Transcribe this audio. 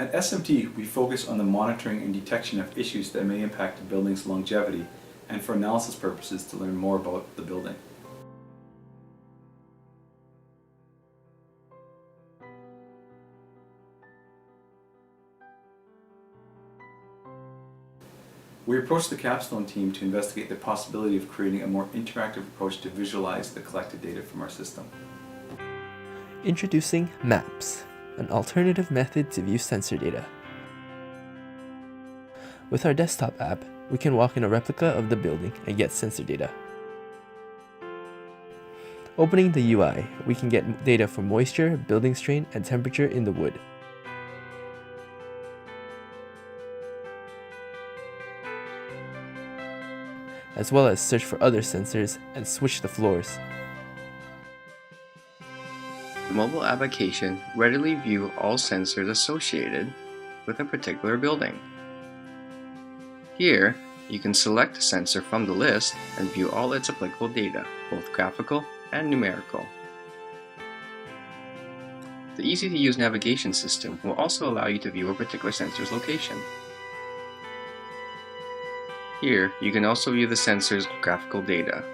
At SMT, we focus on the monitoring and detection of issues that may impact a building's longevity and for analysis purposes to learn more about the building. We approached the capstone team to investigate the possibility of creating a more interactive approach to visualize the collected data from our system. Introducing Maps, an alternative method to view sensor data. With our desktop app, we can walk in a replica of the building and get sensor data. Opening the UI, we can get data for moisture, building strain, and temperature in the wood. As well as search for other sensors and switch the floors. The mobile application readily views all sensors associated with a particular building. Here, you can select a sensor from the list and view all its applicable data, both graphical and numerical. The easy-to-use navigation system will also allow you to view a particular sensor's location. Here, you can also view the sensor's graphical data.